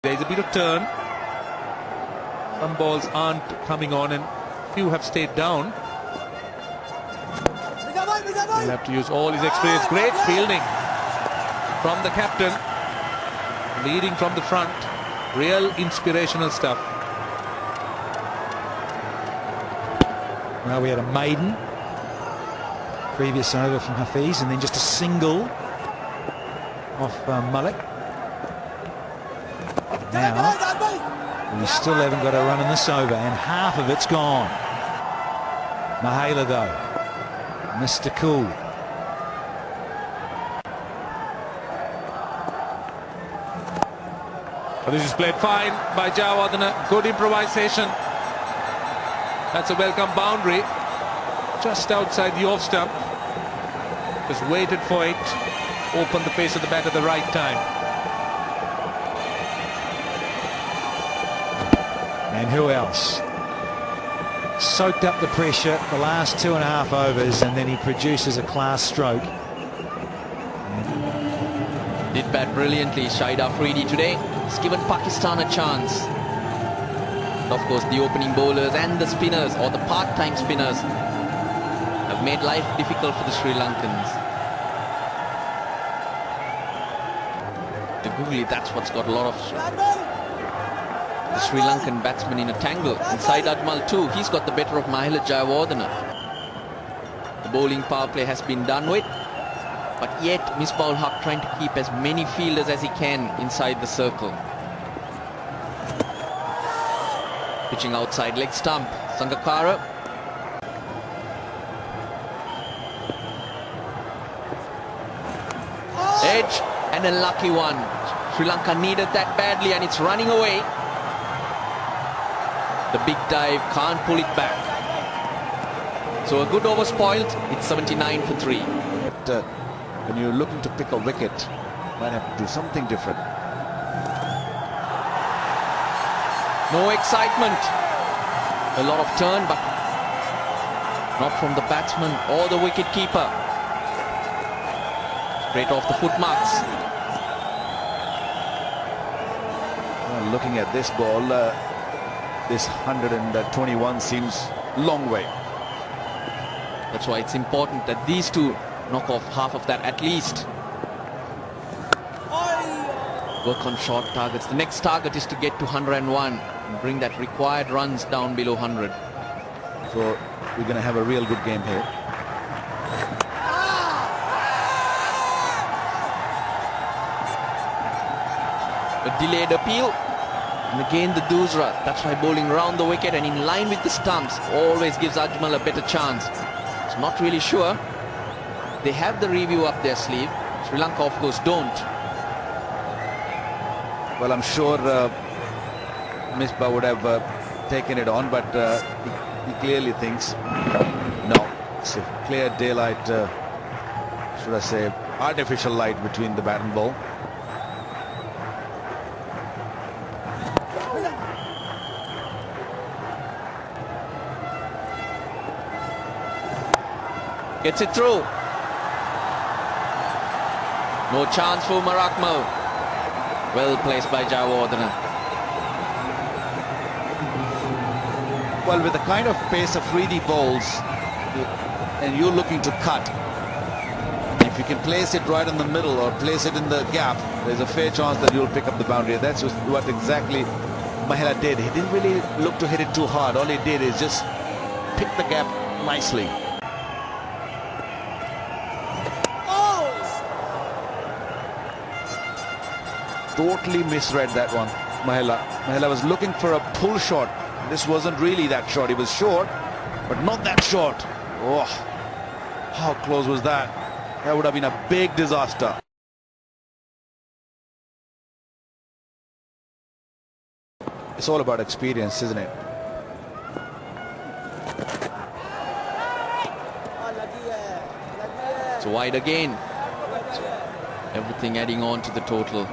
There's a bit of turn. Some balls aren't coming on and few have stayed down. He'll have to use all his experience. Great fielding from the captain. Leading from the front. Real inspirational stuff. Well, we had a maiden. Previous over from Hafiz and then just a single off Malik. Now, we still haven't got a run in this over, and half of it's gone. Mahela, though, Mr. Cool. Well, this is played fine by Jayawardene. Good improvisation. That's a welcome boundary. Just outside the off stump. Just waited for it. Opened the face of the bat at the right time. And who else? Soaked up the pressure the last 2.5 overs, and then he produces a class stroke. Did bat brilliantly, Shahid Afridi today. He's given Pakistan a chance. And of course, the opening bowlers and the spinners, or the part-time spinners, have made life difficult for the Sri Lankans. The googly, that's what's got a lot of the Sri Lankan batsmen in a tangle. And Saeed Ajmal too, he's got the better of Mahela Jayawardene. The bowling power play has been done with, but yet Misbah-ul Haq trying to keep as many fielders as he can inside the circle. Pitching outside leg stump, Sangakkara. Edge, and a lucky one. Sri Lanka needed that badly, and it's running away. The big dive can't pull it back. So a good over spoiled. It's 79 for 3. When you're looking to pick a wicket, you might have to do something different. No excitement. A lot of turn, but not from the batsman or the wicket keeper. Straight off the foot marks. Well, looking at this ball, this 121 seems long way. That's why it's important that these two knock off half of that at least. Work on short targets. The next target is to get to 101 and bring that required runs down below 100. So we're going to have a real good game here. A delayed appeal. And again the Dusra. That's why bowling round the wicket and in line with the stumps always gives Ajmal a better chance. It's not really sure. They have the review up their sleeve. Sri Lanka, of course, don't. Well, I'm sure Misbah would have taken it on, but he clearly thinks, no, it's a clear daylight, should I say, artificial light between the bat and ball. Gets it through. No chance for Umar Akmal. Well placed by Jayawardene. Well, with the kind of pace Afridi bowls, and you're looking to cut, if you can place it right in the middle or place it in the gap, there's a fair chance that you'll pick up the boundary. That's what exactly Mahela did. He didn't really look to hit it too hard. All he did is just pick the gap nicely. Totally misread that one, Mahela. Mahela was looking for a pull shot. This wasn't really that short. He was short, but not that short. Oh, how close was that? That would have been a big disaster. It's all about experience, isn't it? It's wide again. Everything adding on to the total.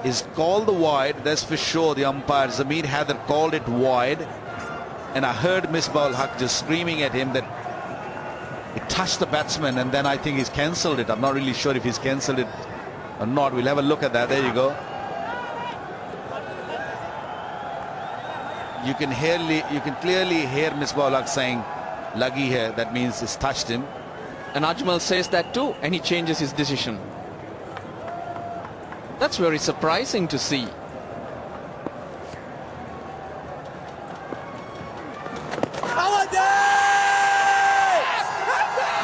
Is called the wide, that's for sure. The umpire Zamir Haider called it wide, and I heard Misbah-ul Haq just screaming at him that It touched the batsman, and then I think he's cancelled it. I'm not really sure if he's cancelled it or not. We'll have a look at that. There you go. You can clearly hear Misbah-ul-Haq saying "lagi hai." That means it's touched him. And Ajmal says that too, and he changes his decision. That's very surprising to see.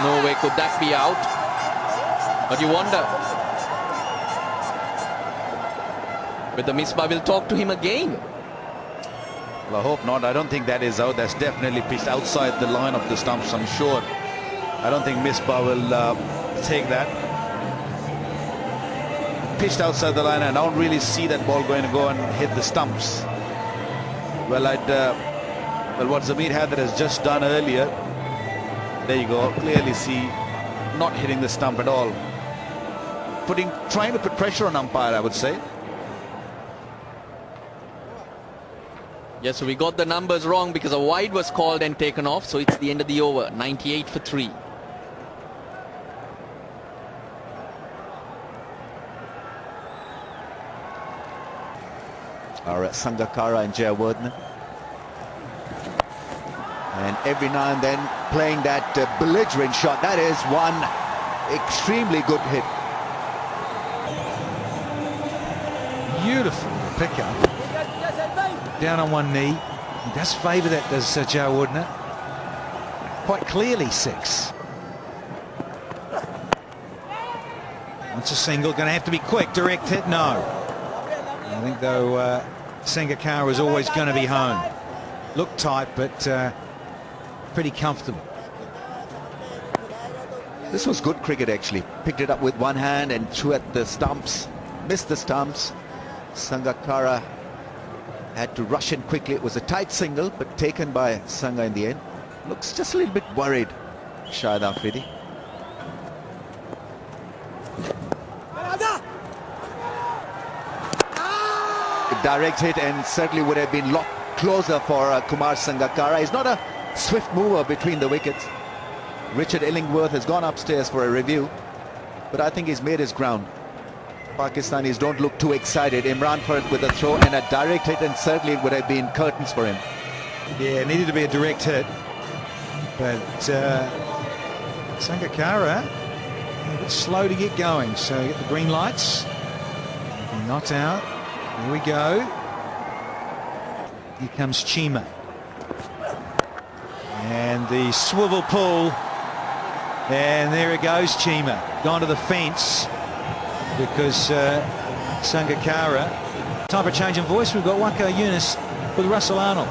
No way could that be out. But you wonder whether Misbah will talk to him again. Well, I hope not. I don't think that is out. That's definitely pitched outside the line of the stumps, I'm sure. I don't think Misbah will take that. Pitched outside the line, and I don't really see that ball going to go and hit the stumps. Well, what Zamir Haider has just done earlier, there you go, clearly see not hitting the stump at all. Trying to put pressure on umpire, I would say. Yes, so we got the numbers wrong because a wide was called and taken off, so it's the end of the over. 98 for 3. Are Sangakkara and Jayawardene. And every now and then playing that belligerent shot. That is one extremely good hit. Beautiful pickup. Down on one knee. He does favour that, does Jayawardene. Quite clearly 6. That's a single. Going to have to be quick. Direct hit, no. I think though Sangakkara is always going to be home. Looked tight, but pretty comfortable. This was good cricket actually. Picked it up with one hand and threw at the stumps. Missed the stumps. Sangakkara had to rush in quickly. It was a tight single, but taken by Sanga in the end. Looks just a little bit worried, Shahid Afridi. Direct hit, and certainly would have been a lot closer for Kumar Sangakkara. He's not a swift mover between the wickets. Richard Illingworth has gone upstairs for a review, but I think he's made his ground. Pakistanis don't look too excited. Imran Farid with a throw and a direct hit, and certainly it would have been curtains for him. Yeah, it needed to be a direct hit, but Sangakkara a bit slow to get going. So you get the green lights. Not out. Here we go. Here comes Chima. And the swivel pull. And there it goes, Chima. Gone to the fence because Sangakkara. Time for a change in voice. We've got Waqar Younis with Russell Arnold.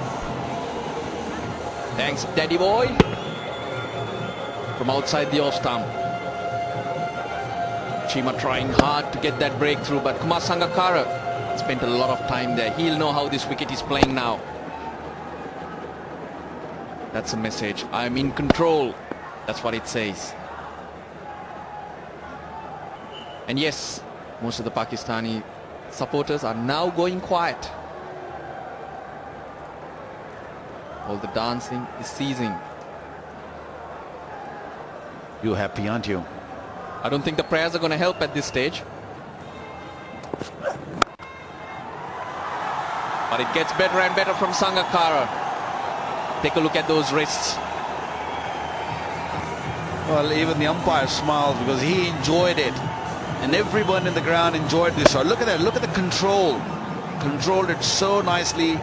Thanks, Daddy boy. From outside the off stump. Chima trying hard to get that breakthrough, but Kumar Sangakkara spent a lot of time there. He'll know how this wicket is playing now. That's a message. I'm in control. That's what it says. And yes, most of the Pakistani supporters are now going quiet. All the dancing is ceasing. You're happy, aren't you? I don't think the prayers are going to help at this stage. But it gets better and better from Sangakkara. Take a look at those wrists. Well, even the umpire smiled because he enjoyed it. And everyone in the ground enjoyed this shot. Look at that. Look at the control. Controlled it so nicely.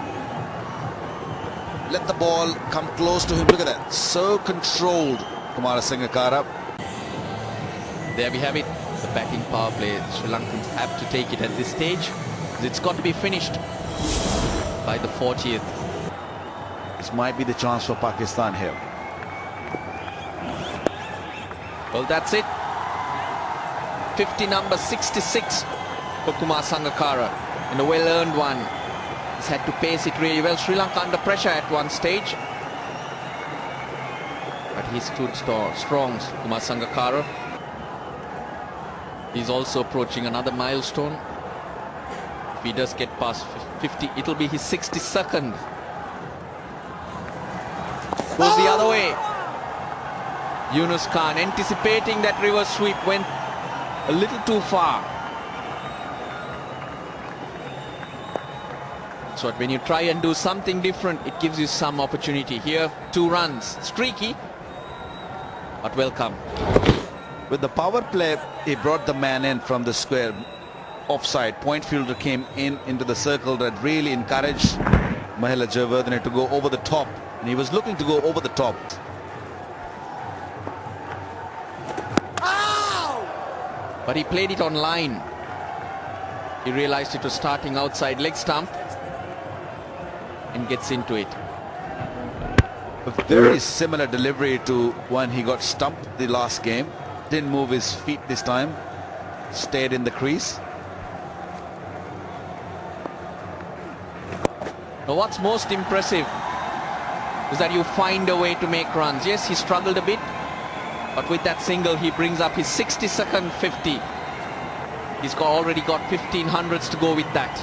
Let the ball come close to him. Look at that. So controlled, Kumar Sangakkara. There we have it. The backing power play. Sri Lankans have to take it at this stage. It's got to be finished by the 40th. This might be the chance for Pakistan here. Well, that's it. 50 number 66 for Kumar Sangakkara, and a well-earned one. He's had to pace it really well. Sri Lanka under pressure at one stage, but he stood strong, Kumar Sangakkara. He's also approaching another milestone. If he does get past 50, it'll be his 62nd. Goes the other way. Yunus Khan anticipating that reverse sweep, went a little too far. So when you try and do something different, it gives you some opportunity. Here, 2 runs, streaky, but welcome. With the power play, he brought the man in from the square offside. Point fielder came into the circle that really encouraged Mahela Jayawardene to go over the top, and he was looking to go over the top. But he played it on line. He realized it was starting outside leg stump and gets into it. A very similar delivery to when he got stumped the last game. Didn't move his feet this time. Stayed in the crease. Now what's most impressive is that you find a way to make runs. Yes, he struggled a bit, but with that single he brings up his 62nd 50. He's already got 1500s to go with that.